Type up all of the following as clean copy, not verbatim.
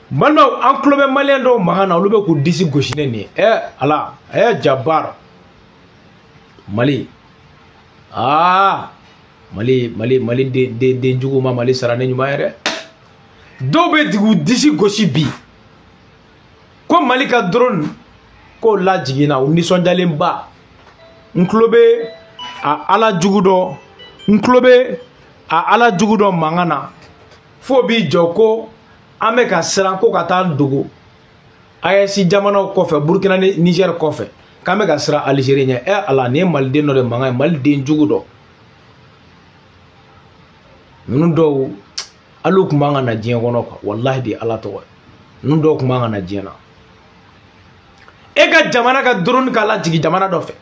Maintenant, en club malien do mahana olu be ko disi goshine ni ala Jabbar Mali Mali de njugu ma Mali sarane nyuma yere do be digu disi goshi bi ko Mali ka drone ko la jigina u nisondalen ba nklobe a ala jugudo nklobe a ala jugudo mangana fo bi joko ame ka siran ko ka taa dogo AES jamana kɔfɛ Burkina ni Niger kɔfɛ k'an bɛ ka siran Algérie ɲɛ ala ni maliden dɔ de mankan ye maliden jugu dɔ ninnu dɔw alu kun b'an ka na diɲɛ kɔnɔ quoi wallahi de ala tɔgɔ ninnu dɔw kun b'an ka na diɲɛ na e ka jamana ka drone k'a lajigi jamana dɔ fɛ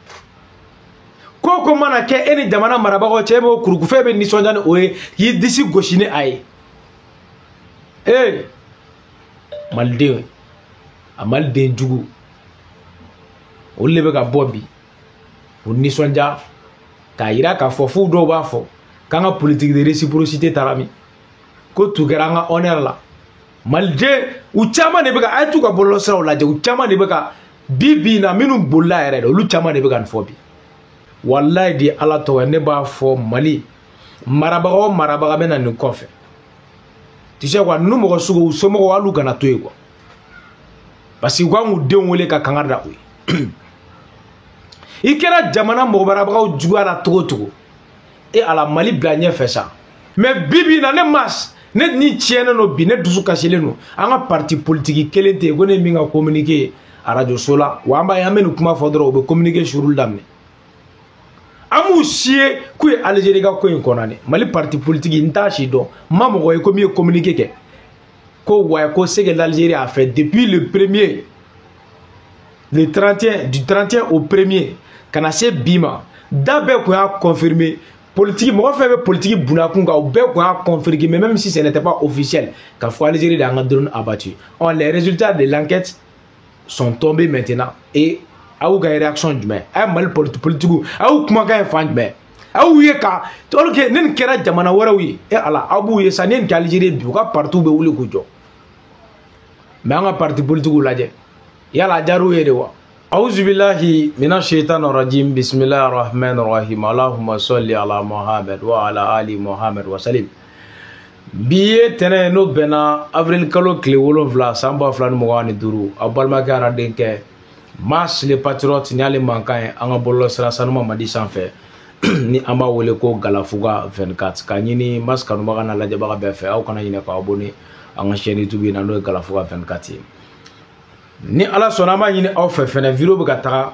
ko mana kɛ e ni jamana marabagaw cɛ b'o kurukufɛ bɛ nisɔndiya ni o ye k'i disi gosi ni a ye maliden a maliden jugu olu le bɛ ka bɔ bi o nisɔndiya k'a yira k'a fɔ f'u dɔw b'a fɔ k'an ka politique de réciprocité taara min ko tu kɛra an ka honneur la maliden u caman de bɛ ka a ye t'u ka bɔlɔlɔsiraw lajɛ u caman de bɛ ka bi na minnu bolila yɛrɛ de olu caman de bɛ ka nin fɔ bi wallahi di ala tɔgɔ ne b'a fɔ Mali marabagaw marabaga bɛ na nin kɔfɛ tu sais quoi nu mɔgɔ sugu somɔgɔw hali u kana to yen quoi parce que u kan k'u denw wele ka kangari da u ye i kɛra jamana mɔgɔbarabagaw juguyara togo togo ala Mali bila ɲɛfɛ sa mais bi na ne mas ne ni tiɲɛnen don bi ne dusu kasilen don an ka parti politique kelen tɛ yen ko ne min ka communiquer radio so la wa an b'a ye an bɛ nin kuma fɔ dɔrɔn u bɛ communiquer suruli daminɛ an b'u si ye k'u ye Algérie ka ko in kɔnɔ Mali parti politique n t'a si dɔn ma mɔgɔ ye ko min ye communiquer kɛ ko ouais ko ce que l'Algérie a fait depuis le 1er du 31 au 1er kana se bima da bɛɛ kun y'a confirmer politique mɔgɔ fɛn bɛ politique bunakun kan u bɛɛ kun y'a confirmer mais même si ce n'était pas officiel k'a fɔ Algérie de y'an ka drone abattu les résultats de l'enquête sont tombés maintenant et aw ka réaction jumɛn a ye Mali politique aw kumakan ye fan jumɛn aw ye ka alors que ne nin kɛra jamana wɛrɛw ye ala aw b'u ye sa ne nin kɛ Algérie bi u ka parti bɛ wuli k'u jɔ mais an ka parti politique lajɛ yala a diyar'u ye de wa auzubillahi minash shaitanir rajim bismillahir rahmanir rahim allahumma salli ala muhammad wa ala ali muhammad wa salim bi ye tɛnɛ n'o bɛnna avril kalo tile 7 san 2025 aw balimakɛ aradenkɛ Mas le patriote ni ale mankan ye an ka bɔlɔlɔsira sanuma madi sanfɛ ni an b'a wele ko Galafuga 24 ka ɲini Mas kanubaga n'a lajɛbaga bɛɛ fɛ aw kana ɲinɛ k'aw abonné an ka chaîne YouTube na n'o ye Galafuga 24 ye ni ala sɔnna an b'a ɲini aw fɛ fɛnɛ vidéo bɛ ka taga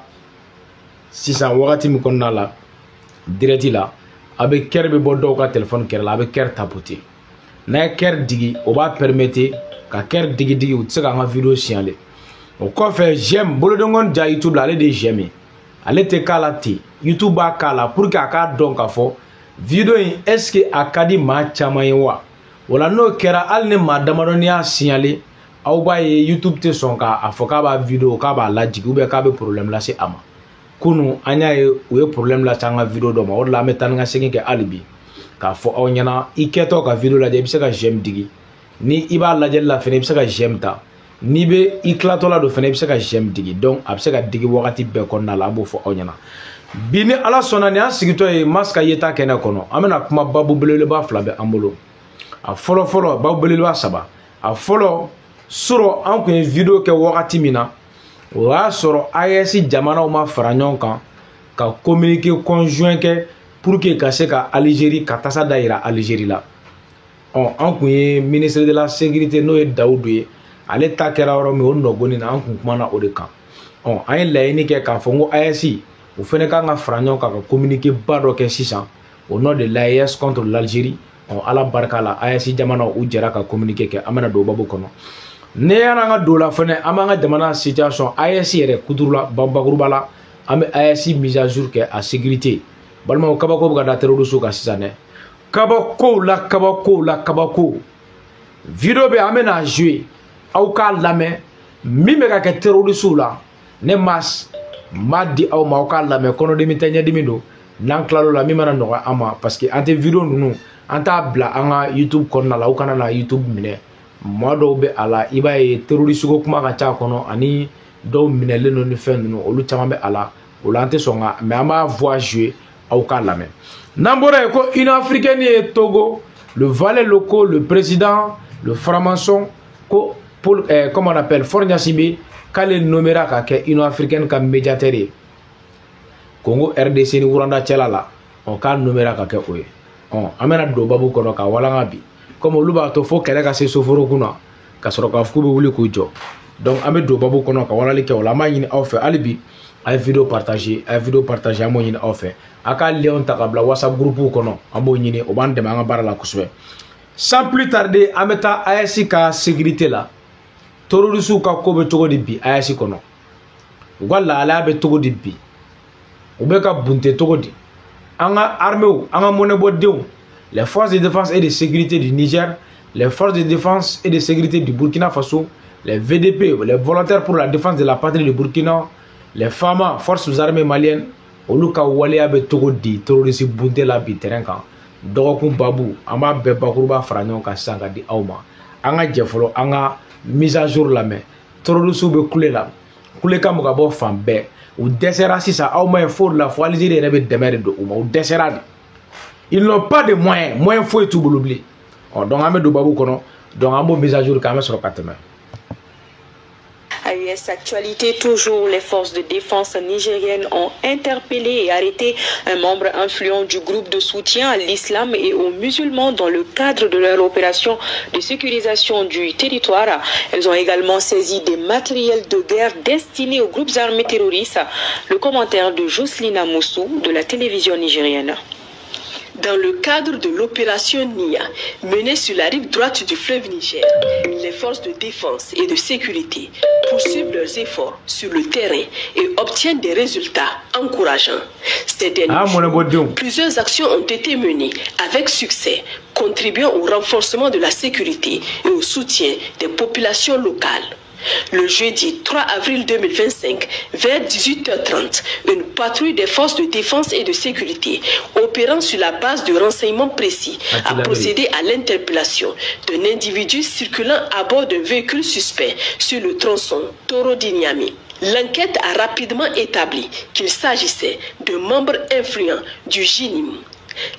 sisan wagati min kɔnɔna la direct la a bɛ kɛr bɛ bɔ dɔw ka téléphone kɛrɛ la a bɛ kɛr tapoter n'a ye kɛr digi o b'a permettre ka kɛr digi u tɛ se k'an ka vidéo signalé o kɔfɛ j'aime bolodengɔn ja YouTube la ale de j'aime ale tɛ k'a la ten YouTube b'a k'a la pour que a k'a dɔn k'a fɔ vidéo in est ce que a ka di maa caman ye wa wala n'o kɛra hali ni maa damadɔni y'a signalé aw b'a ye YouTube tɛ sɔn k'a fɔ k'a b'a vidéo k'a b'a lajigi ou bien k'a bɛ problème lase a ma kunu an y'a ye u ye problème lase an ka vidéo dɔ ma o de la an bɛ taa ni ka segin kɛ hali bi k'a fɔ aw ɲɛna i kɛtɔ ka vidéo lajɛ i bɛ se ka j'aime digi ni i b'a lajɛli la fɛnɛ i bɛ se ka j'aime ta n'i bɛ i tilatɔ la don fɛnɛ i bɛ se ka j'aime digi donc a bɛ se ka digi wagati bɛɛ kɔnɔna la an b'o fɔ aw ɲɛna bi ni ala sɔnna nin an sigitɔ ye Mas ka yeta kɛnɛ kɔnɔ an bɛna kuma babu belebeleba 2 bɛ an bolo a fɔlɔ fɔlɔ babu belebeleba 3 a fɔlɔ sɔrɔ an kun ye vidéo kɛ wagati min na o y'a sɔrɔ AES jamanaw ma fara ɲɔgɔn kan ka communiqué conjoint kɛ pour que ka se ka Algérie ka tasa da yira Algérie la an kun ye ministre de la sécurité n'o ye Dawudu ye ale ta kɛra yɔrɔ min o nɔgɔni na an kun kumana o de kan an ye laɲini kɛ k'a fɔ n ko AES o fɛnɛ kan ka fara ɲɔgɔn kan ka communiqué ba dɔ kɛ sisan au nom de l'AES contre l'Algérie ala barika la AES jamanaw u jɛra ka communiqué kɛ an bɛna don babu kɔnɔ ne y'an ka don la fɛnɛ an b'an ka jamana situation AES yɛrɛ kuturula bakuruba la an bɛ AES mise à jour kɛ a sécurité balimaw kabako bɛ ka da terroriste kan sisan dɛ kabako vidéo bɛ an bɛna jouer aw k'a lamɛn min bɛ ka kɛ terroriste la ne Mas m'a di aw ma aw k'a lamɛn kɔnɔdimi tɛ ɲɛdimi don n'an tilal'o la min mana nɔgɔya an ma parce que an tɛ vidéo ninnu an t'a bila an ka YouTube kɔnɔna la aw kana na YouTube minɛ maa dɔw bɛ a la i b'a ye terroriste ko kuma ka ca kɔnɔ ani dɔw minɛlen don ni fɛn ninnu olu caman bɛ a la o la an tɛ sɔn ka mais an b'a voix jouer aw k'a lamɛn n'an bɔra yen ko Union africaine ye Togo le valet locaux le président le franc-maçon ko Paul comment on appelle Faure Gnassingbé k'ale nommera ka kɛ Union africaine ka médiateur ye Congo RDC ni Rwanda cɛla la k'a nommera ka kɛ o ye an bɛna don babu kɔnɔ ka walanga bi comme olu b'a to fo kɛlɛ ka se soforokun na ka sɔrɔ k'a fɔ k'u bɛ wuli k'u jɔ donc an bɛ don babu kɔnɔ ka walali kɛ o la an b'a ɲini aw fɛ hali bi a ye vidéo partager an b'o ɲini aw fɛ a ka lien ta ka bila WhatsApp groupe kɔnɔ an b'o ɲini o b'an dɛmɛ an ka baara la kosɛbɛ sans plus tarder an bɛ taa AES ka sécurité la terroristes ka ko bɛ cogo di bi AES kɔnɔ u ka lahalaya bɛ cogo di bi u bɛ ka bunte cogo di an ka armée an ka mɔnɛbɔdenw les forces de défense et de sécurité du Niger, les forces de défense et de sécurité du Burkina Faso, les VDP, les volontaires pour la défense de la patrie du Burkina, les FAMA, forces armées maliennes, olu ka waleya bɛ cogo di terroriste bunte la bi terrain kan dɔgɔkun babu an b'a bɛɛ bakuruba fara ɲɔgɔn kan sisan ka di aw ma an ka jɛ fɔlɔ an ka mise à jour lamɛn terroriste bɛ kule la kulekan bɛ ka bɔ fan bɛɛ u dɛsɛra sisan aw ma ye fo la fo Algérie yɛrɛ bɛ dɛmɛ de don u ma u dɛsɛra de ils n'ont pas de moyens foyi t'u bolo bilen donc an bɛ don babu kɔnɔ donc an b'o mise à jour kɛ an bɛ sɔrɔ ka tɛmɛ. À US Actualité, toujours, les forces de défense nigériennes ont interpellé et arrêté un membre influent du groupe de soutien à l'islam et aux musulmans dans le cadre de leur opération de sécurisation du territoire. Elles ont également saisi des matériels de guerre destinés aux groupes armés terroristes. Le commentaire de Jocelyne Moussou de la télévision nigérienne. Dans le cadre de l'opération NIA, menée sur la rive droite du fleuve Niger, les forces de défense et de sécurité poursuivent leurs efforts sur le terrain et obtiennent des résultats encourageants. Ces derniers jours, plusieurs actions ont été menées avec succès, contribuant au renforcement de la sécurité et au soutien des populations locales. Le jeudi 3 avril 2025, vers 18h30, une patrouille des forces de défense et de sécurité opérant sur la base de renseignements précis a procédé à l'interpellation d'un individu circulant à bord d'un véhicule suspect sur le tronçon Toro-Niamey. L'enquête a rapidement établi qu'il s'agissait de membres influents du JNIM.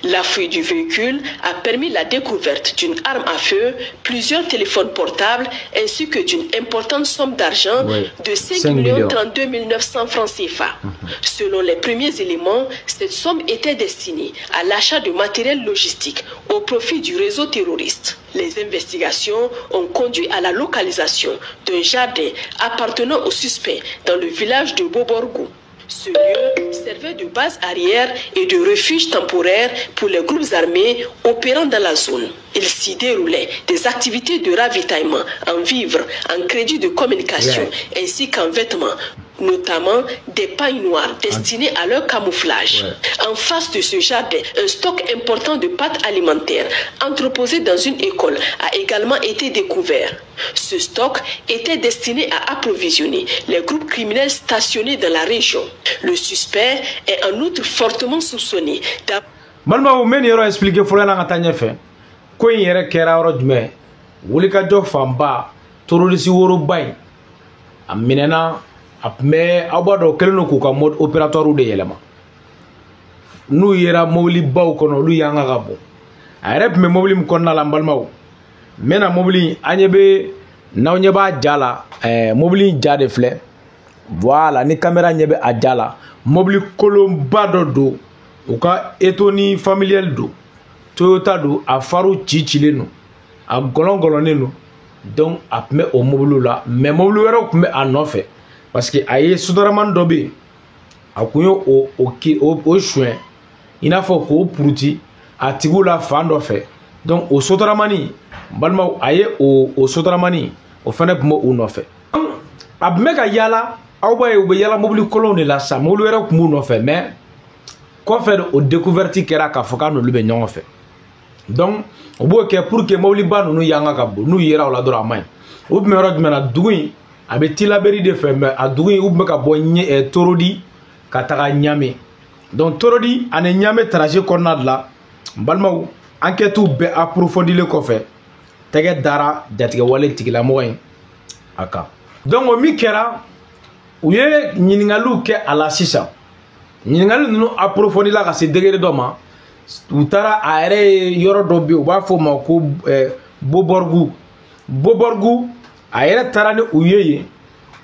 La fuite du véhicule a permis la découverte d'une arme à feu, plusieurs téléphones portables ainsi que d'une importante somme d'argent de 5 32 900 francs CFA. Selon les premiers éléments, cette somme était destinée à l'achat de matériel logistique au profit du réseau terroriste. Les investigations ont conduit à la localisation d'un jardin appartenant aux suspects dans le village de Boborgou. Ce lieu servait de base arrière et de refuge temporaire pour les groupes armés opérant dans la zone. Il s'y déroulait des activités de ravitaillement en vivres, en crédits de communication ainsi qu'en vêtements, notamment des pailles noires destinées à leur camouflage. En face de ce jardin, un stock important de pâtes alimentaires entreposé dans une école a également été découvert. Ce stock était destiné à approvisionner les groupes criminels stationnés dans la région. Le suspect est en outre fortement soupçonné Malma o men yɔrɔ expliquer fɔlɔ na ka taa ɲɛfɛ ko in yɛrɛ kɛra yɔrɔ jumɛn wulikajɔ fanba terroriste woroba in a minɛna a tun bɛ aw b'a dɔn o kɛlen don k'u ka mode opératoire de yɛlɛma n'u yera mobili baw kɔnɔ olu yanga ka bon a yɛrɛ tun bɛ mobili min kɔnɔna la n balimaw n bɛna mobili an ɲɛ bɛ n'aw ɲɛ b'a ja la mobili in ja de filɛ voilà ni caméra ɲɛ bɛ a ja la mobili kolonba dɔ don u ka etoni familial do Toyota do a faru cilen do a gɔlɔngɔlɔnen do donc a tun bɛ o mobili la mais mobili wɛrɛw tun bɛ a nɔfɛ parce que a ye sodaramani dɔ bɛ yen a kun ye o suɲɛ i n'a fɔ k'o puruti a tigiw la fan dɔ fɛ donc o sodaramani balimaw a ye o sodaramani o fana tun bɛ u nɔfɛ a tun bɛ ka yala aw b'a ye u bɛ yala mobili kolonw de la sa mobili wɛrɛw tun b'u nɔfɛ mais kɔfɛ o découverte kɛra k'a fɔ k'a n'olu bɛ ɲɔgɔn fɛ donc o b'o kɛ pour que mobiliba ninnu yanga ka bon n'u yera o la dɔrɔn a man ɲi o tun bɛ yɔrɔ jumɛn na dugu in a bɛ tilaberi de fɛ mais a dugu in u tun bɛ ka bɔ Torodi ka taga Ɲame donc Torodi ani Ɲame trajet kɔnɔna de la n balimaw enquêtes bɛɛ approfondilen kɔfɛ tɛgɛ dara jatigɛ wale tigilamɔgɔ in a kan. Donc o min kɛra u ye ɲininkaliw kɛ a la sisan. ɲininkali ninnu approfondi la ka se degré dɔ ma. U taara a yɛrɛ ye yɔrɔ dɔ bɛ yen u b'a fɔ o ma ko Boborgu. Boborgu a yɛrɛ taara ni u ye yen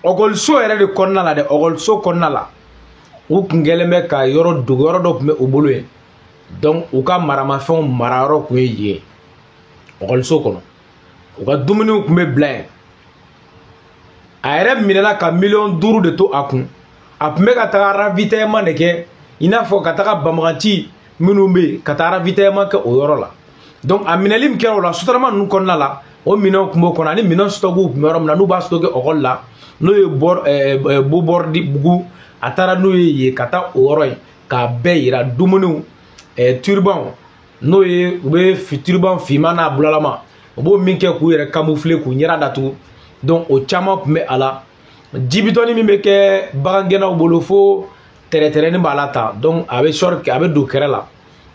ɔkɔliso yɛrɛ de kɔnɔna la dɛ, ɔkɔliso kɔnɔna la u tun kɛlen bɛ ka yɔrɔ dogo yɔrɔ dɔ tun bɛ u bolo yen. Donc u ka maramafɛnw marayɔrɔ tun ye yen ɔkɔliso kɔnɔ. U ka dumuniw tun bɛ bila yen. A yɛrɛ minɛla ka $5,000,000 de to a kun. A tun bɛ ka taga ravitaillement de kɛ i n'a fɔ ka taga banbagaci minnu bɛ yen ka taga ravitaillement kɛ o yɔrɔ la. Donc a minɛli min kɛra o la sotarama ninnu kɔnɔna la o minɛnw tun b'o kɔnɔ ani minɛn stockiw tun bɛ yɔrɔ min na n'u b'a stocké ɔkɔli la n'o ye Boborgu a taara n'o ye yen ka taa o yɔrɔ in k'a bɛɛ yira dumuniw turban n'o ye u bɛ turban finman n'a bulalama u b'o min kɛ k'u yɛrɛ camoufler k'u ɲɛda datugu. Donc o caman tun bɛ a la. Jibitɔni min bɛ kɛ bagangɛnnaw bolo fo tɛrɛtɛrɛnin b'a la ta. Donc a bɛ short a bɛ don kɛrɛ la.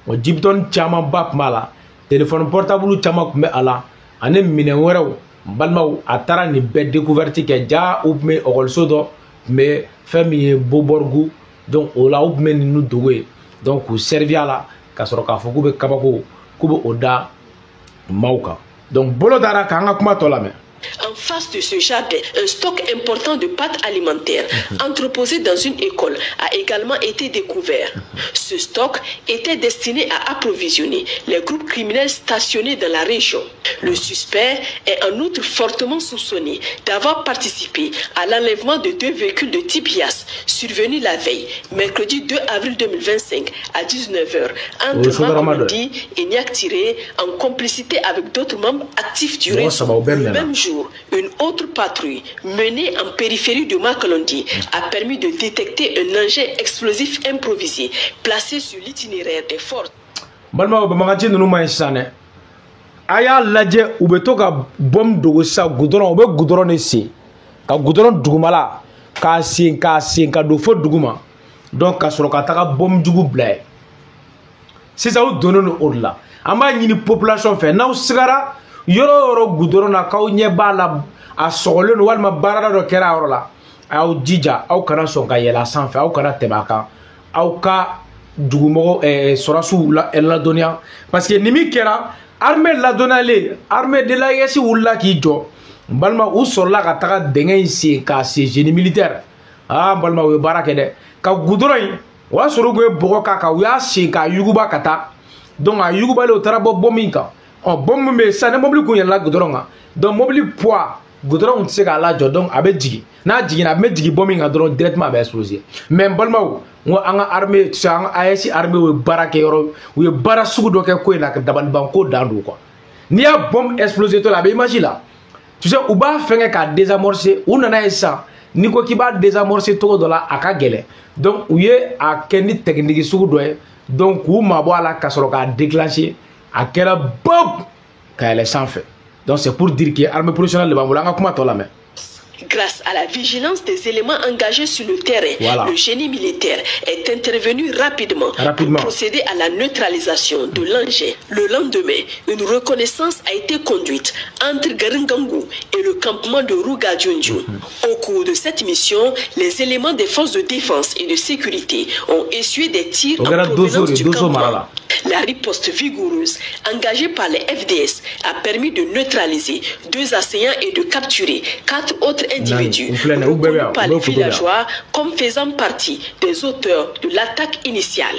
O jibitɔni camanba tun b'a la. Téléphone portable caman tun bɛ a la ani minɛn wɛrɛw balimaw a taara nin bɛɛ découverte kɛ ja u tun bɛ ɔkɔliso dɔ tun bɛ fɛn min ye Boborgu. Donc o la u tun bɛ ninnu dogo ye. Donc k'u servir a la ka sɔrɔ k'a fɔ k'u bɛ kabako k'u bɛ o da maaw kan. Donc bolo dara k'an ka kuma tɔ lamɛn. En face de ce jardin, un stock important de pâtes alimentaires entreposé dans une école a également été découvert. Ce stock était destiné à approvisionner les groupes criminels stationnés dans la région. Le suspect est en outre fortement soupçonné d'avoir participé à l'enlèvement de 2 véhicules de type Yass survenus la veille, mercredi 2 avril 2025 à 19h entre Makolodi et Niaktiré en complicité avec d'autres membres actifs du réseau. Le même jour, une autre patrouille menée en périphérie de Makalondi a permis de détecter un engin explosif improvisé placé sur l'itinéraire des forces. Balma bamagaci nunu ma insane aya lajɛ u bɛ to ka bom dogo sa goudron u bɛ goudron de sen ka goudron dugumala k'a sen ka don fo duguma donc ka sɔrɔ ka taga bom jugu bila yen sisan u donnen o de la an b'a ɲini population fɛ n'aw sigara yɔrɔ yɔrɔ goudron na k'aw ɲɛ b'a la a sɔgɔlen don walima baarada dɔ kɛra a yɔrɔ la a y'aw jija aw kana sɔn ka yɛlɛ a sanfɛ aw kana tɛmɛ a kan aw ka dugumɔgɔ sɔrɔsiw ladɔnniya parce que nin min kɛra armée ladɔnniyalen armée de l'AES wulila k'i jɔ balima u sɔrɔla ka taga dɛngɛ in sen k'a sen génie militaire balima u ye baara kɛ dɛ ka goudron in o y'a sɔrɔ u ye bɔgɔ k'a kan u y'a sen k'a yuguba ka taa donc a yugubalen o taara bɔ bom min kan bom min bɛ yen sisan ni mobili kun yɛlɛla goudron kan donc mobili poids goudron tɛ se k'a lajɔ donc a bɛ jigin n'a jiginna a bɛ jigin bom min kan dɔrɔn directement a bɛ exploser mais n balimaw n ko an ka armée tu sais an ka AES armée u ye baara kɛ yɔrɔ u ye baara sugu dɔ kɛ ko in na ka dabalibanko dan don quoi n'i y'a bom exploser tɔ la a bɛ image la tu sais u b'a fɛngɛ k'a désamorcer u nana ye sisan n'i ko k'i b'a désamorcer cogo dɔ la a ka gɛlɛn donc u ye a kɛ ni technique sugu dɔ ye donc k'u mabɔ a la ka sɔrɔ k'a déclencher a kɛra bob ka yɛlɛ sanfɛ donc c'est pour dire que l'armée professionnelle de b'an bolo an ka kuma tɔ lamɛn. Grâce à la vigilance des éléments engagés sur le terrain, le génie militaire est intervenu rapidement pour procéder à la neutralisation de l'engin. Le lendemain, une reconnaissance a été conduite entre Garingangu et le campement de Ruga Djundju. Au cours de cette mission, les éléments des forces de défense et de sécurité ont essuyé des tirs en provenance du campement. La riposte vigoureuse engagée par les FDS a permis de neutraliser 2 assaillants et de capturer 4 autres individus reconnus par les villageois comme faisant partie des auteurs de l'attaque initiale.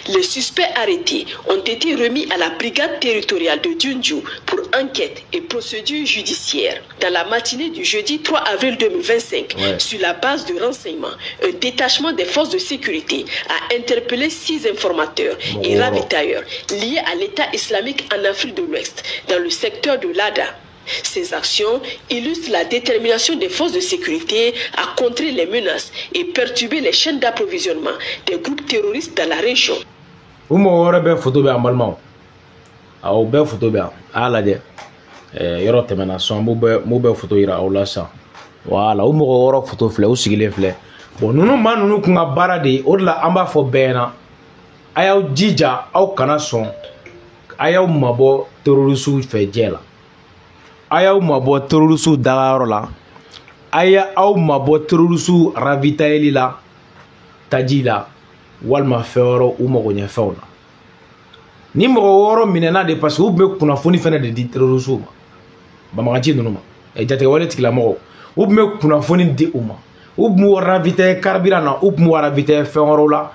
Les suspects arrêtés ont été remis à la brigade territoriale de Djundju pour enquête et procédure judiciaire. Dans la matinée du jeudi 3 avril 2025, sur la base de renseignements, un détachement des forces de sécurité a interpellé 6 informateurs et ravitailleurs liés à l'État islamique en Afrique de l'Ouest, dans le secteur de l'Ada. Ces actions illustrent la détermination des forces de sécurité à contrer les menaces et perturber les chaînes d'approvisionnement des groupes terroristes dans la région. Voilà, o mɔgɔ wɔɔrɔ photo filɛ u sigilen filɛ bon ninnu maa ninnu kun ka baara de o de la an b'a fɔ bɛɛ ɲɛna a y'aw jija aw kana sɔn a y'aw mabɔ terrorisiw fɛ diɲɛ la ayaw mabɔ terroriste dagayɔrɔ la aw mabɔ terroriste ravitailli la taji la walima fɛn wɛrɛ u mago ɲɛ fɛnw na ni mɔgɔ wɔɔrɔ minɛna de parce que u tun bɛ kunnafoni fɛnɛ de di terroriste ma banbagaci ninnu ma jatigɛwale tigilamɔgɔw u tun bɛ kunnafoni di u ma u tun b'u ravitailler carburant na u tun b'u ravitailler fɛn wɛrɛw la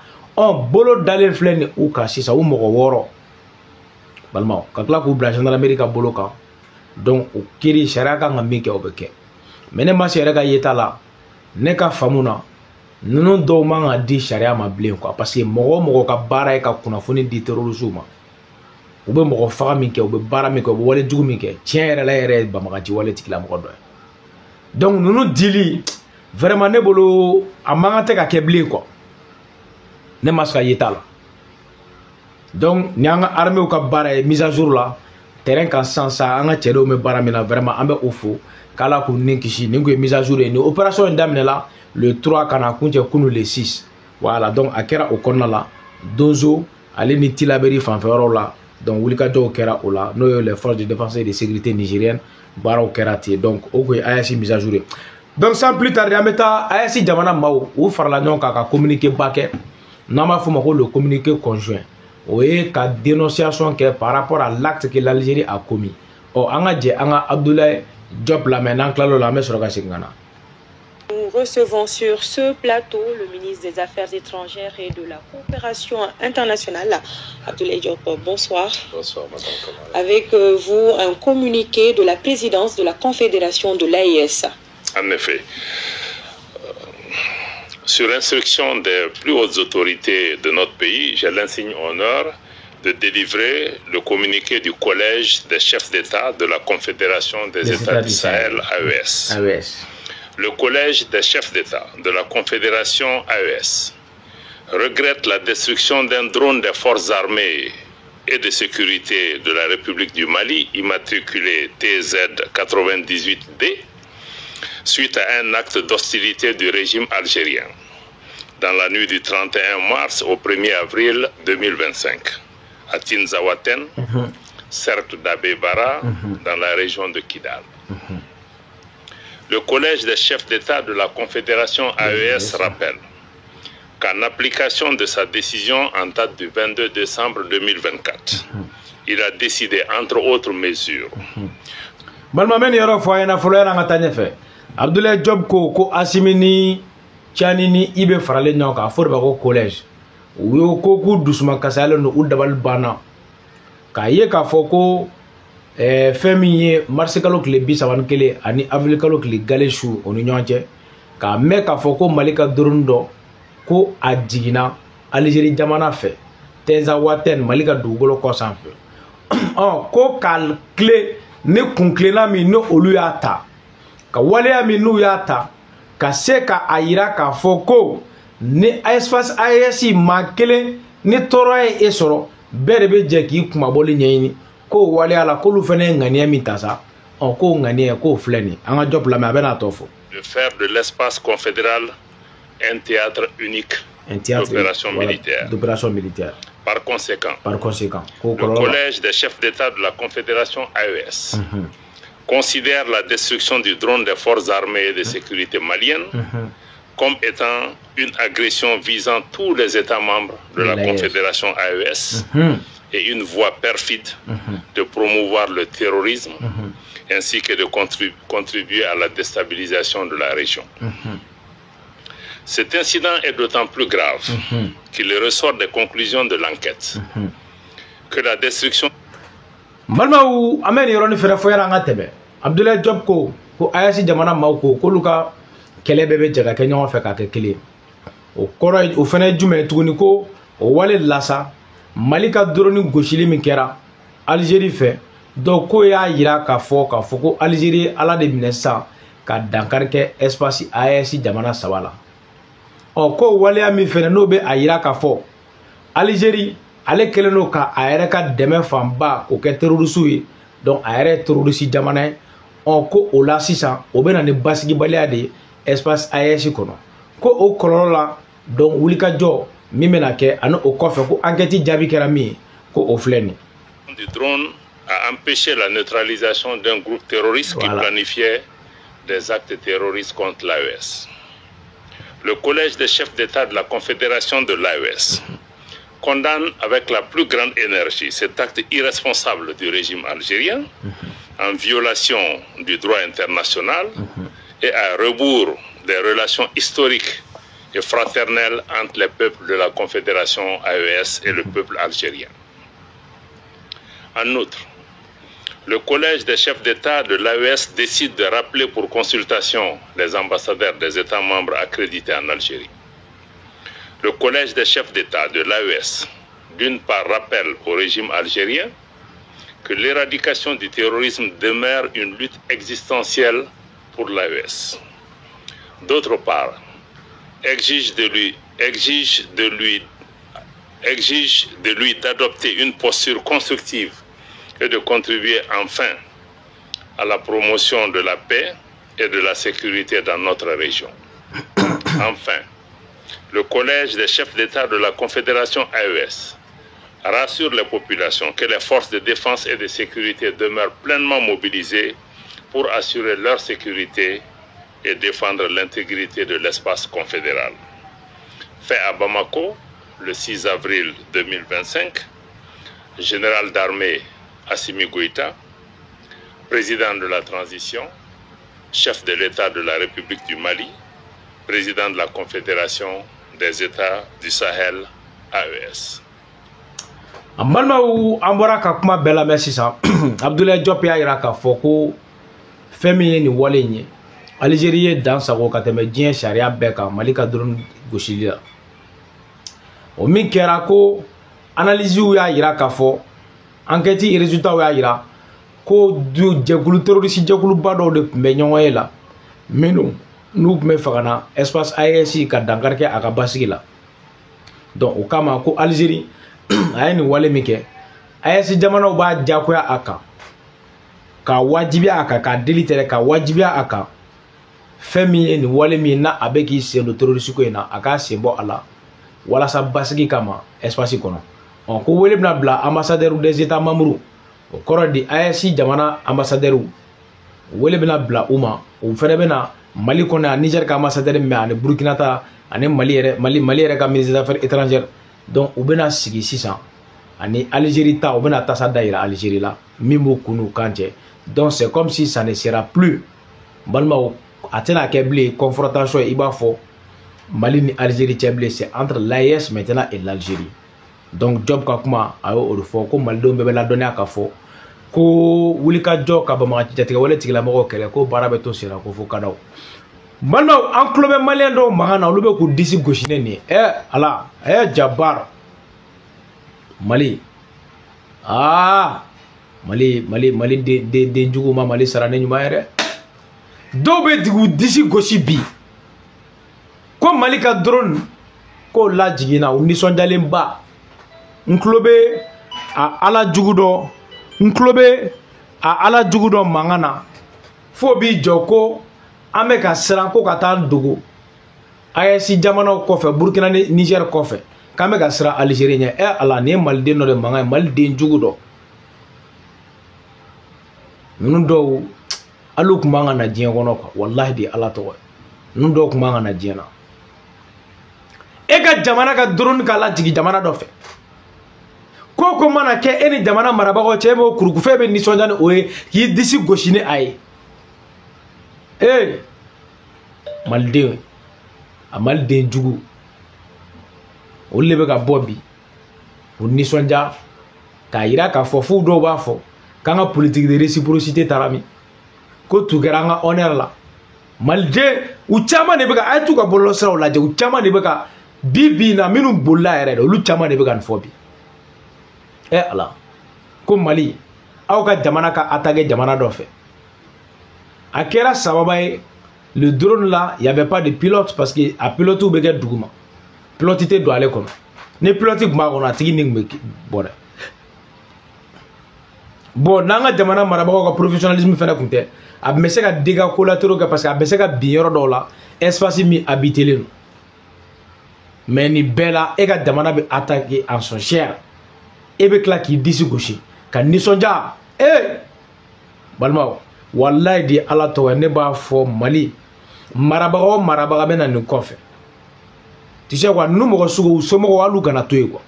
bolo dalen filɛ ni u kan sisan u mɔgɔ wɔɔrɔ balimaw ka tila k'u bila gendarmerie ka bolo kan donc o kiiri sariya kan ka min kɛ o bɛ kɛ mais ne ma se yɛrɛ ka yeta la ne ka faamu na ninnu dɔw man ka di sariya ma bilen quoi parce que mɔgɔ o mɔgɔ ka baara ye ka kunnafoni di terroriste ma u bɛ mɔgɔ faga min kɛ u bɛ baara min kɛ u bɛ wale jugu min kɛ tiɲɛ yɛrɛ la yɛrɛ ye banbagaci wale tigilamɔgɔ dɔ ye donc ninnu dili vraiment ne bolo a man kan tɛ ka kɛ bilen quoi ne ma se ka yeta la donc ni an ka armée ka baara ye mise à jour la terrain kan sisan sa an ka cɛ dɔw bɛ baara min na vraiment an bɛ o fo k'Ala k'u ni kisi nin kun ye mise à jour ye ni opération in daminɛla le 3 ka na kuncɛ kunu le 6 voilà donc a kɛra o kɔnɔna la Donzo ale ni Tilaberi fanfɛyɔrɔ la donc wulikajɔw kɛra o la n'o ye les forces de défense et de sécurité nigériennes baaraw kɛra ten donc o kun ye AES mise à jour ye donc sans plus tarder an bɛ taa AES jamana maaw u farala ɲɔgɔn kan ka communiqué ba kɛ n'an b'a fɔ o ma ko le communiqué conjoint o ye ka dénonciation kɛ par rapport à l'acte que l'Algérie a commis an ka jɛ an ka Abdoulaye Diop lamɛn n'an tilal'o la an bɛ sɔrɔ ka segin ka na. Nous recevons sur ce plateau le ministre des Affaires étrangères et de la coopération internationale, Abdoulaye Diop. Bonsoir. Bonsoir, madame Kamara. Avec vous, un communiqué de la présidence de la Confédération de l'AES. En effet, sur instruction des plus hautes autorités de notre pays, j'ai l'insigne honneur de délivrer le communiqué du Collège des chefs d'État de la Confédération des États du Sahel, AES. Le Collège des chefs d'État de la Confédération AES regrette la destruction d'un drone des forces armées et de sécurité de la République du Mali, immatriculé TZ98D, suite à un acte d'hostilité du régime algérien, dans la nuit du 31 mars au 1er avril 2025, à Tinzawaten, cercle d'Abebara, dans la région de Kidal. Le Collège des chefs d'État de la Confédération AES rappelle qu'en application de sa décision en date du 22 décembre 2024, il a décidé, entre autres mesures, Abdoulaye Diop ko Asimini Chanini ibe farale nyoka fo ba ko collège wo ko ku dusuma kasale no udabal bana ka ye ka fo ko femiye marsekalo kle bisaban kele ani avilikalo kle galeshu oni nyonche ka me ka fo ko malika durundo ko ajigina Algérie jamana fe Tinzawaten malika dugolo ko sanfe ko kal clé ne kunklela mi no oluyata ka waleya min n'u y'a ta ka se ka a yira k'a fɔ ko ni espace AES maa kelen ni tɔɔrɔ ye e sɔrɔ bɛɛ de bɛ jɛ k'i kumabɔli ɲɛɲini k'o waleya la k'olu fana ye ŋaniya min ta sa k'o ŋaniya k'o filɛ nin an ka Diop lamɛn a bɛ n'a tɔ fɔ. De faire de l'espace confédéral un théâtre unique d'opération militaire. Par conséquent, le Collège des chefs d'État de la Confédération AES considère la destruction du drone des forces armées et de sécurité maliennes comme étant une agression visant tous les États membres de la Confédération AES et une voie perfide de promouvoir le terrorisme ainsi que de contribuer à la déstabilisation de la région. Cet incident est d'autant plus grave qu'il ressort des conclusions de l'enquête que la destruction Malmaou amen yoroni fere foyala nga tebe Abdoulaye Diop ko AES jamana maw ko luka kele bebe jaga ke ñoo fe ka ke kele o koro o fene jume tuguni ko o wale lasa malika droni goshili mi kera Algérie fe do ko ya yira ka fo ko Algérie ala de minesa ka dankar ke espace AES jamana sawala ko wale ami fene no be ayira ka fo Algérie ale keleno ka ayere ka deme famba o ke terroriste yi donc ayere terroriste jamana ko o la sisan o bena ne basigi balia de espace AES kono ko o kololo la donc wulika jo mi mena ke ano o kofe ko enquête jabi kera mi ko o fleni du drone a empêché la neutralisation d'un groupe terroriste qui planifiait des actes terroristes contre l'AES. Le collège des chefs d'État de la Confédération de l'AES condamne avec la plus grande énergie cet acte irresponsable du régime algérien en violation du droit international et à rebours des relations historiques et fraternelles entre les peuples de la Confédération AES et le peuple algérien. En outre, le collège des chefs d'État de l'AES décide de rappeler pour consultation les ambassadeurs des États membres accrédités en Algérie. Le collège des chefs d'État de l'AES, d'une part, rappelle au régime algérien que l'éradication du terrorisme demeure une lutte existentielle pour l'AES. D'autre part, exige de lui d'adopter une posture constructive et de contribuer enfin à la promotion de la paix et de la sécurité dans notre région. Enfin, le collège des chefs d'État de la Confédération AES rassure les populations que les forces de défense et de sécurité demeurent pleinement mobilisées pour assurer leur sécurité et défendre l'intégrité de l'espace confédéral. Fait à Bamako, le 6 avril 2025, général d'armée Assimi Goïta, président de la transition, chef de l'État de la République du Mali, président de la Confédération des États du Sahel, AES. Ambalma ou ambora ka kuma bela merci sa Abdoulaye Diop ya ira ka foko femi ni walenye Algérie dans sa ko kateme dien sharia beka Malika drone goshila o min kera ko analyse ya ira ka fo enquête et résultat ya ira ko du jegulu terroriste jegulu bado de me nyonye la menu nous me fagana espace AES ka dangarke aka basigila donc o kama ko Algérie ayani wale mike AES jamana ba jakoya aka ka wajibi aka ka delitere ka wajibi aka femi ni wale mi na abeki se do terroriste ko ina aka sembo ala wala sa basigi kama espace kono on ko wele bla bla ambassadeur des états membres o koro di AES jamana ambassadeur wele bla bla uma o fere bena Mali kono Niger ka ambassadeur me ane Burkina ta ane Mali ere ka ministre des affaires étrangères donc ou bena sigi 600 ani Algérie ta ou bena tasa daira Algérie la mimo kunu kanje donc c'est comme si ça ne sera plus balma atena keble confrontation iba fo Mali ni Algérie teble c'est entre l'AES maintenant et l'Algérie donc job ka kuma ayo o fo ko Mali do be la donner aka fo ko wulika job ka ba ma jatiga wala tigla mako kele ko barabe to sera ko fo kadaw Maintenant, en club malien do magana lube ko disi goshine ni ala Jabbar Mali Mali de njugu ma Mali sarane nyuma yere do be digu disi goshi bi ko Mali ka drone ko la jigina uni sondalen ba nklobe a ala jugudo nklobe a ala jugudo mangana fo bi joko ame ka siran ko ka taa dogo AES jamana kofe Burkina Niger kofe kame ka siran Algérie nya ala ne malden no de manga malden jugudo nunu do alu kuma nga na jiyan kono ko wallahi di ala to nunu do kuma nga na jiyan na ka jamana ka drone ka la jigi jamana do fe ko mana ke eni jamana maraba ko chemo kuruku febe ni sonjane oye ki disi goshine ay Malden a Malden jugu o lebe ka bobi o nisonja ka ira ka fofu do ba fo kanga politique de réciprocité tarami ko tugera nga honneur la Malden u chama ne be ka ay tu ka bollo sra o laje u chama ne be ka bibi na minu bolla ere do lu chama ne be ka fobi ala ko Mali aw ka jamana ka attaquer jamana do fe akera sababaye le drone là il y avait pas de pilote parce que a pilote ou bege duguma pilote te do ale kono ne pilote gma kono atigi ning bon nanga jamana maraba ko professionnalisme fena kunte ab mese ka dega collatéral parce que ab mese ka binyoro do la espace mi habitelen mais ni bela e ka jamana be attaquer en son cher e be kla ki disi gauche ka nisonja balma wallahi di ala to ne ba fo Mali marabaga bena ni kofe tu sais quoi nous mo sugo so mo walu kana to quoi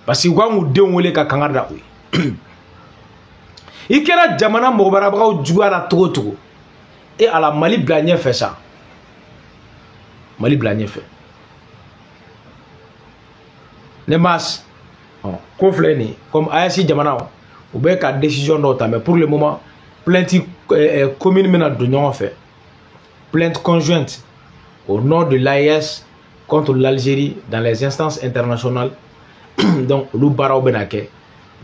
parce que kwa mu den wele ka kangarda oui ikera jamana mo marabaga juara togo et à la Mali blagné fait ça Mali blagné fait les masses conflit ni comme ASI jamana ou bien ka décision d'autre mais pour le moment plainte commune mena de non fait plainte conjointe au nom de l'AES contre l'Algérie dans les instances internationales donc lu bara benake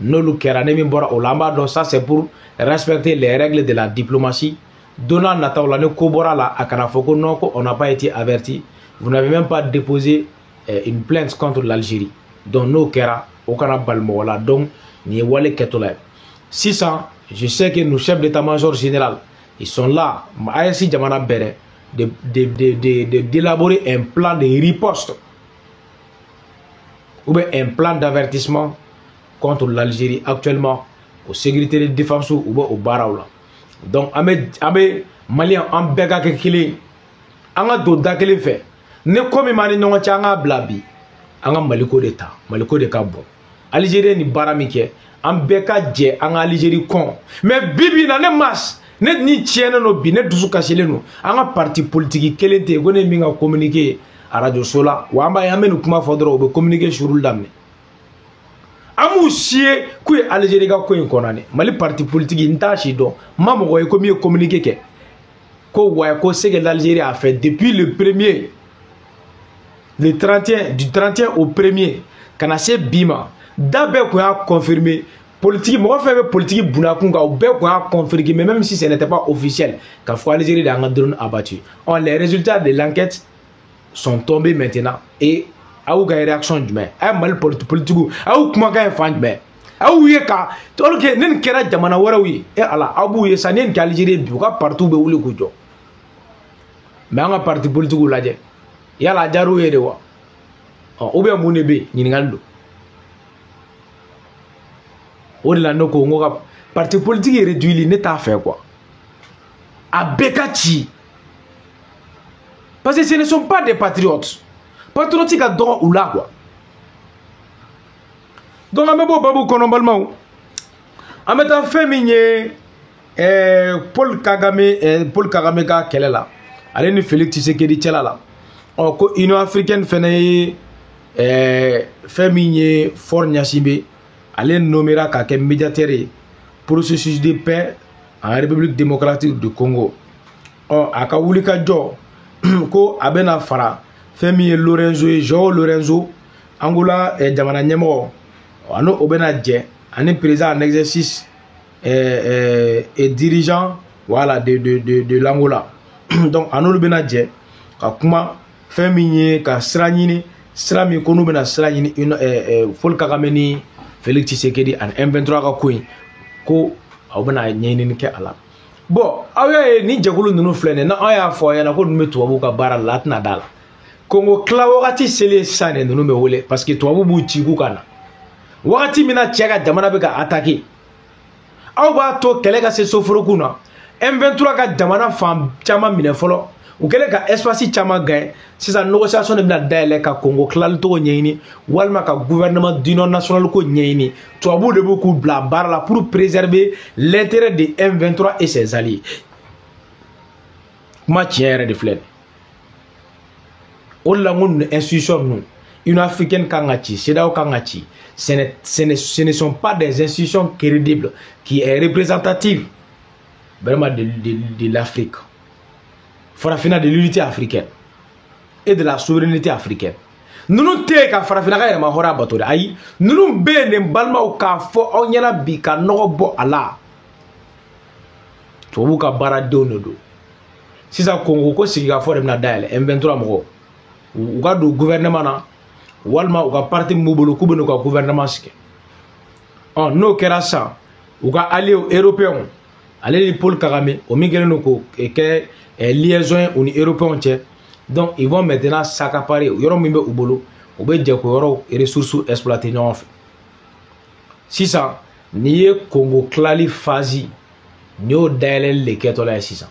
no lu kerane mi bora o lamba donc ça c'est pour respecter les règles de la diplomatie donnant nataw ne kobora la akana foko non on n'a pas été averti vous n'avez même pas déposé une plainte contre l'Algérie donc no kera o kana balmo wala donc ni wale ketola 600 je sais que nos chefs d'état-major général ils sont là ASI jamana bere d'élaborer un plan de riposte ou bien un plan d'avertissement contre l'Algérie actuellement aux sécurités de défense ou bien au Baraoula. Donc, abe Malien en bega kekili, anga do dakele fait. Ne comme mani non anga blabi, anga maliko d'État, maliko de Cabo. Algérie ni baramike, en beka dje anga Algérie con. Mais bibi na ne mas. Net ni tienne no bi net dusu kashele no anga parti politique kelente gone minga communiquer à radio sola wa amba yamenu kuma fodro be communiquer shurul damne amu sie ku Algérie ga ko en konane Mali parti politique nta chi do mamo ko ko mi communiquer ke ko wa ko c'est que l'Algérie a fait depuis le 1er le 31 du 31 au 1er kana se bima dabe ko a confirmé politique moi fait politique bunakunga ou be ko a confirmé même si ce n'était pas officiel qu'a fois l'Algérie dans un drone abattu. Les résultats de l'enquête sont tombés maintenant et a eu une réaction du mais a mal politique a eu comment gain fan mais a eu yeka to que nen kera jamana wara wi et ala abu yesa nen ki Algérie bi ko partout be wuli ko jo mais nga parti politique la je yala jaru yede wa ou bien mo nebe ni ngaldo au-delà de nos parti politique réduit n'est pas fait quoi à Bekati parce que ce ne sont pas des patriotes patriotique à droit ou là quoi donc à mes beaux konombalma à mettre fait minier Paul Kagame ka kelela allez nous Félix Tshisekedi tchela là ko Union africaine fait minier Fort Nyasimbe allez nommera qu'un médiateur processus de paix en République démocratique du Congo. Aka wulika jo ko abena fara femi Lorenzo Lorenzo Angola jamana nyemo ano obena je ani président en exercice et dirigeant voilà de l'Angola. Donc ano le bena je ka kuma femi ka srami kono bena srani une fol kagameni Félix Tshisekedi en M23 ka koin ko awbana nyeni ke ala bon awe ni jagulu nunu flene na aya fo ya na ko dum tuwabu ka bara latna dala Congo kla wakati sele sane nunu me wole parce que tuwabu bu chigu kana wakati mina chega jamana be ka attaquer aw ba to kele ka se soforo kuna M23 ka jamana fam chama mine folo ou kele ka espace chama gain si sa négociation de bla daele ka Congo klal to nyeni walma ka gouvernement d'union nationale ko nyeni to abu de beaucoup bla bar la pour préserver l'intérêt de M23 et ses alliés ma tiere de flène on la ngun institution nous une africaine kangati sedao kangati ce ne sont pas des institutions crédibles qui est représentative vraiment de l'Afrique farafina de l'unité africaine et de la souveraineté africaine. Nous nous ka farafina ka ma hora batori ay nous be ne balma o ka fo o nyana bi ka no bo ala to bu ka bara donodo si ça Congo ko sigi ka fo dem na daele M23 mo u ga do gouvernement na walma u ga parti mbolo ku beno ka gouvernement ske no kera sa u ga allié européen allez Paul Kagame au migreno ko ke liaison uni européen tche donc ils vont maintenant s'accaparer yoro mimbe ubolo obe je ko yoro ressources exploiter non fait si ça n'i ye Congo kilali phase n'i y'o dayɛlɛli le kɛtɔla ye sisan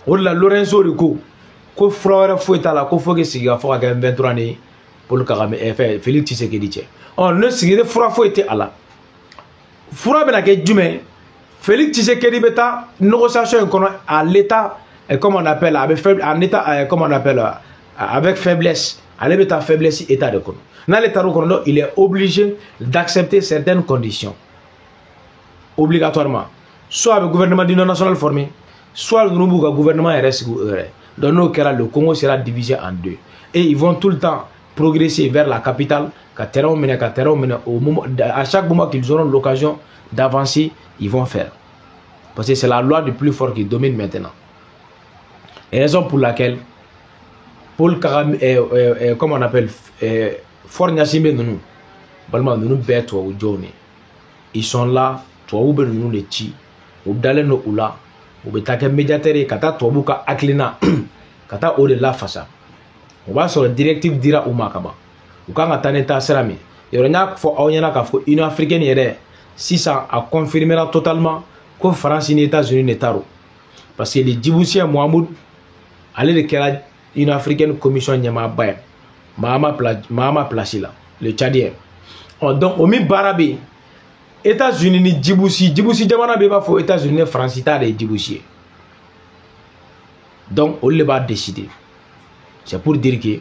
o de la Lorenzo de ko fura wɛrɛ foyi t'a la ko fo que sigi ka fɔ ka kɛ 23 ni Paul Kagame Félix Tshisekedi cɛ ne sigide fura foyi tɛ a la fura bɛna kɛ jumɛn Félix Tshisekedi bɛ taa négociation in kɔnɔ à l'état comme on appelle en état comme on appelle avec faiblesse ale bɛ taa faiblesse état de kɔnɔ n'ale taara o kɔnɔ il est obligé d'accepter certaines conditions obligatoirement soit avec gouvernement d'union nationale formé soit nous b'u ka gouvernement yɛrɛ sigi u yɛrɛ donc n'o kɛra le Congo sera divisé en deux et ils vont tout le temps progresser vers la capitale ka terrain minɛ au moment à chaque moment qu'ils auront l'occasion d'avancer ils vont faire parce que c'est la loi du plus fort qui domine maintenant et raison pour laquelle Paul Kagame comme on appelle Fort Gnassingbé nunu balma nunu bɛɛ tubabu jɔnw ne ils sont là tubabu bɛ nunu de ci u dalen do u la u bɛ taa kɛ médiateur ye ka taa tubabu ka hakilina ka taa o de lafasa o b'a sɔrɔ directive dira u ma ka ban u kan ka taa ne taa sira min yɔrɔ n y'a fɔ aw ɲɛna k'a fɔ Union africaine yɛrɛ sisan a confirmera totalement ko France ni États-Unis ne taro parce que le Djiboutien Mohamed ale de kɛra Union africaine commission ɲɛmaaba ye Mahama place la le Tchadien donc o min baara bɛ yen États-Unis ni Djibouti jamana bɛ b'a fɔ États-Unis ni France ta de ye Djibouti ye donc olu de b'a décider c'est pour dire que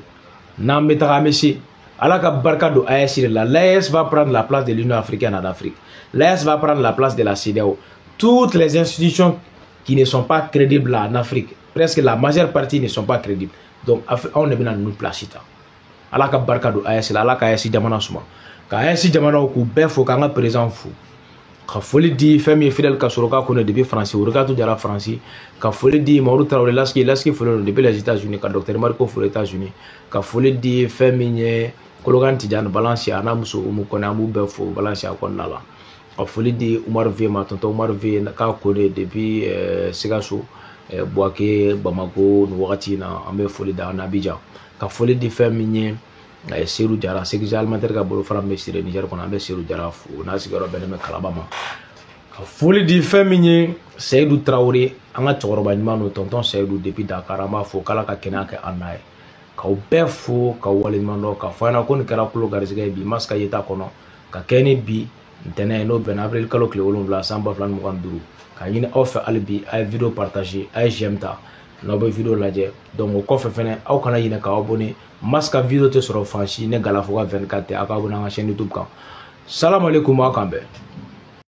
n'an bɛ taga an bɛ se ala ka barika don AES de la l'AES va prendre la place de l'Union africaine en Afrique l'AES va prendre la place de la CEDEAO toutes les institutions qui ne sont pas crédibles en Afrique presque la majeure partie ne sont pas crédibles donc on ne bɛna ninnu place ta ala ka barika don AES la ala ka AES jamana suma ka AES jamanaw k'u bɛɛ fo k'an ka président fo ka foli di fɛn min ye Fidel Castro ka kɔnɔ depuis France Ouagadougou jara France ka foli di Mamadou Traoré Laski foli don depuis les États-Unis ka Dr Marco foli États-Unis ka foli di fɛn min ye Kolokani Tidiane Balansi a n'a muso Umu Kone an b'u bɛɛ fo Balansi a kɔnɔna la ka foli di Umar V ma tonton Umar V k'a kɔnɔ depuis Sikasso Bouaké Bamako ni wagati na an bɛ foli da an Abidjan ka foli di fɛn min ye Seydou Diarra secrétaire alimentaire ka bolo fara bɛ Niger kɔnɔ an bɛ Seydou Diarra fo n'a sigiyɔrɔ bɛnnen bɛ Kalaba ma ka foli di fɛn min ye Seydou Traoré an ka cɛkɔrɔba ɲuman no tonton Seydou depuis Dakar an b'a fo k'ala ka kɛnɛya kɛ an n'a ye k'aw bɛɛ fo ka waleɲuman dɔn k'a fɔ an ɲɛna ko nin kɛra kulo garisɛgɛ ye bi ma se ka yeta kɔnɔ ka kɛ ni bi ntɛnɛn n'o bɛnna avril kalo tile 7 san 2025 ka ɲini aw fɛ hali bi a ye video partager a ye j'aime ta n'aw bɛ video lajɛ donc o kɔfɛ fɛnɛ aw kana ɲinɛ k'aw abonné Maska video tɛ sɔrɔ fan si ne Galafoka 24 tɛ aw ka abonné an ka chaîne YouTube kan salam alaikum aw kan bɛn